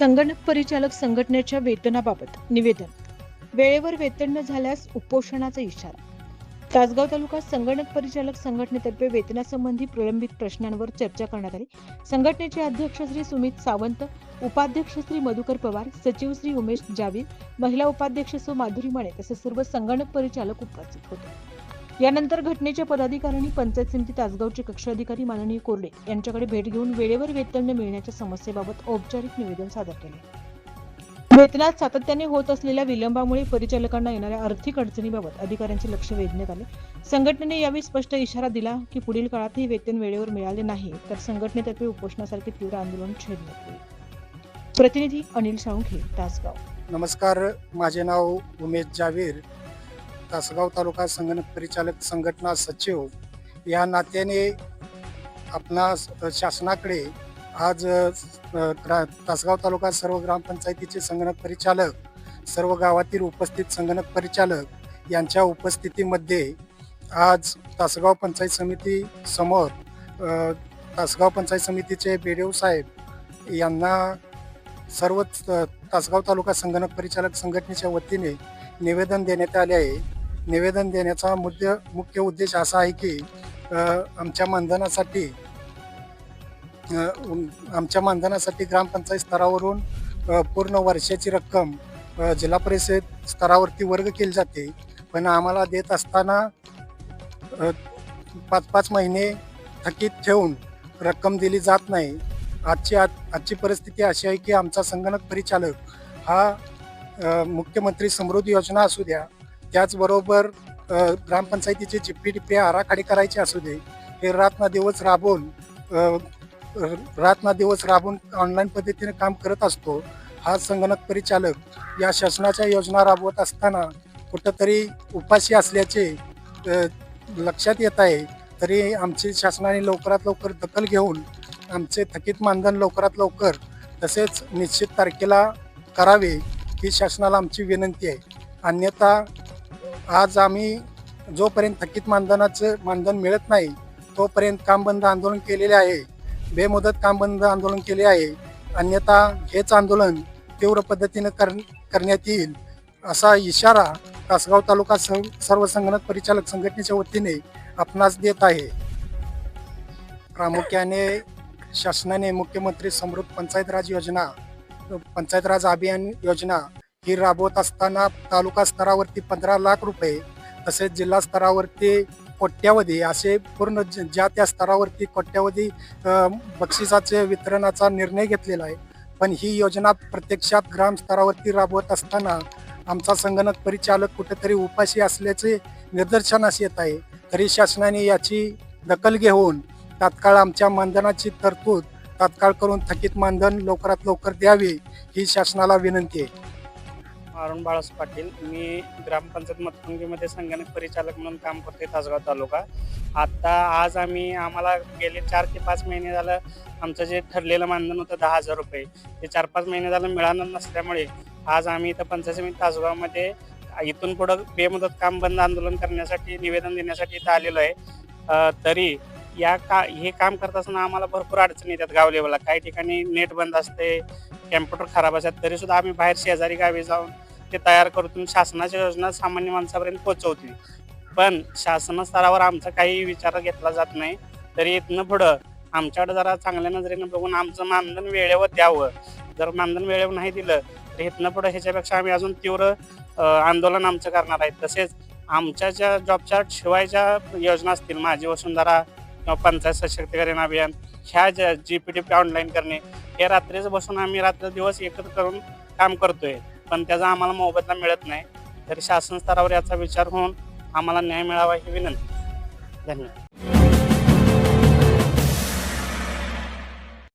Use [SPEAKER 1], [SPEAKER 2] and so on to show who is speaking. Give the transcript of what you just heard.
[SPEAKER 1] संगणक परिचालक संघटनेच्या वेतनाबाबत निवेदन. वेळेवर वेतन न झाल्यास उपोषणाचा इशारा. तासगाव तालुका संगणक परिचालक संघटनेतर्फे वेतनासंबंधी प्रलंबित प्रश्नांवर चर्चा करण्यात आली. संघटनेचे अध्यक्ष श्री सुमित सावंत, उपाध्यक्ष श्री मधुकर पवार, सचिव श्री उमेश जावीर, महिला उपाध्यक्ष सौ माधुरी माने तसेच सर्व संगणक परिचालक उपस्थित होते. यानंतर घटनेच्या पदाधिकाऱ्यांनी पंचायत समिती तासगावचे कक्ष अधिकारी माननीय कोरडे यांच्याकडे भेट घेऊन वेळेवर वेतन न मिळण्याच्या समस्येबाबत औपचारिक निवेदन सादर केले. वेतनात सातत्याने होत असलेल्या विलंबामुळे परिचालकांना येणाऱ्या आर्थिक अडचणीबाबत अधिकाऱ्यांचे लक्ष वेधण्यात आले. संघटनेने यावेळी स्पष्ट इशारा दिला की पुढील काळातही वेतन वेळेवर मिळाले नाही तर संघटनेतर्फे उपोषणासारखे तीव्र आंदोलन छेडण्यात येईल. प्रतिनिधी अनिल साळुंखे, तासगाव.
[SPEAKER 2] नमस्कार, माझे नाव उमेश जावीर, तासगाव तालुका संगणक परिचालक संघटना सचिव या नात्याने आपणा शासनाकडे आज तासगाव तालुका सर्व ग्रामपंचायतीचे संगणक परिचालक, सर्व गावातील उपस्थित संगणक परिचालक यांच्या उपस्थितीमध्ये आज तासगाव पंचायत समिती समोर तासगाव पंचायत समितीचे BDO साहेब यांना सर्व तासगाव तालुका संगणक परिचालक संघटनेच्या वतीने निवेदन देण्यात आले आहे. निवेदन देण्याचा मुख्य उद्देश असा आहे की आमच्या मानधनासाठी ग्रामपंचायत स्तरावरून पूर्ण वर्षाची रक्कम जिल्हा परिषद स्तरावरती वर्ग केली जाते, पण आम्हाला देत असताना 5-5 महिने थकीत ठेवून रक्कम दिली जात नाही. आजची परिस्थिती अशी आहे की आमचा संगणक परिचालक हा मुख्यमंत्री समृद्धी योजना असू द्या, त्याचबरोबर ग्रामपंचायतीचे GPDP आराखडे करायचे असू दे, हे रात्रंदिवस राबून ऑनलाईन पद्धतीने काम करत असतो. हा संगणक परिचालक या शासनाच्या योजना राबवत असताना कुठंतरी उपाशी असल्याचे लक्षात येत आहे. तरी आमची शासनाने लवकरात लवकर दखल घेऊन आमचे थकीत मानधन लवकरात लवकर तसेच निश्चित तारखेला करावे ही शासनाला आमची विनंती आहे. अन्यथा आज आम्ही जोपर्यंत थकीत मानधन मिळत नाही तोपर्यंत कामबंद आंदोलन केलेले आहे, बेमुदत कामबंद आंदोलन केले आहे. अन्यथा हेच आंदोलन तीव्र पद्धतीने करण्यात येईल असा इशारा तासगाव तालुका सर्व संगणक परिचालक संघटनेच्या वतीने आपणास देत आहे. प्रामुख्याने शासनाने मुख्यमंत्री समृद्ध पंचायत राज अभियान योजना ही राबवत असताना तालुका स्तरावरती 15 लाख रुपये तसेच जिल्हा स्तरावरती कोट्यावधी असे पूर्ण ज्या त्या स्तरावरती कोट्यावधी बक्षिसाचे वितरणाचा निर्णय घेतलेला आहे. पण ही योजना प्रत्यक्षात ग्राम स्तरावरती राबवत असताना आमचा संगणक परिचालक कुठेतरी उपाशी असल्याचे निदर्शनास येत आहे. तरी शासनाने याची दखल घेऊन तात्काळ आमच्या मानधनाची तरतूद तात्काळ करून थकीत मानधन लवकरात लवकर द्यावे ही शासनाला विनंती आहे.
[SPEAKER 3] अरुण बाळास पाटील, मी ग्रामपंचायत मतदानमध्ये संगणक परिचालक म्हणून काम करते तासगाव तालुका. आज आम्हाला गेले 4 ते 5 महिने झालं आमचं जे ठरलेलं मानधन होतं 10,000 रुपये ते 4-5 महिने झालं मिळालं नसल्यामुळे आज आम्ही इथं पंचायत समिती तासगावमध्ये इथून पुढं बेमुदत काम बंद आंदोलन करण्यासाठी निवेदन देण्यासाठी इथं आलेलो आहे. तरी हे काम करत असताना आम्हाला भरपूर अडचणी येतात. गाव लेवलला काही ठिकाणी नेट बंद असते, कॅम्प्युटर खराब असतात, तरी सुद्धा आम्ही बाहेर शेजारी गावी जाऊन ते तयार करून शासनाच्या योजना सामान्य माणसापर्यंत पोहोचवतील. पण शासन स्तरावर आमचा काही विचार घेतला जात नाही. तरी इथनं पुढं आमच्याकडे जरा चांगल्या नजरेनं बघून आमचं मानधन वेळेवर द्यावं. जर मानधन वेळेवर नाही दिलं तर इथनं पुढं ह्याच्यापेक्षा आम्ही अजून तीव्र आंदोलन आमचं करणार आहे. तसेच आमच्या ज्या जॉबच्या शिवायच्या योजना असतील, माझी वसुंधरा किंवा पंचायत सशक्तीकरण अभियान, ह्या GPDP ऑनलाईन करणे, हे रात्रीच बसून आम्ही रात्रदिवस एकत्र करून काम करतोय, पण त्याचा आम्हाला मोबदला मिळत नाही. तरी शासन स्तरावर याचा विचार होऊन आम्हाला न्याय मिळावा ही विनंती. धन्यवाद.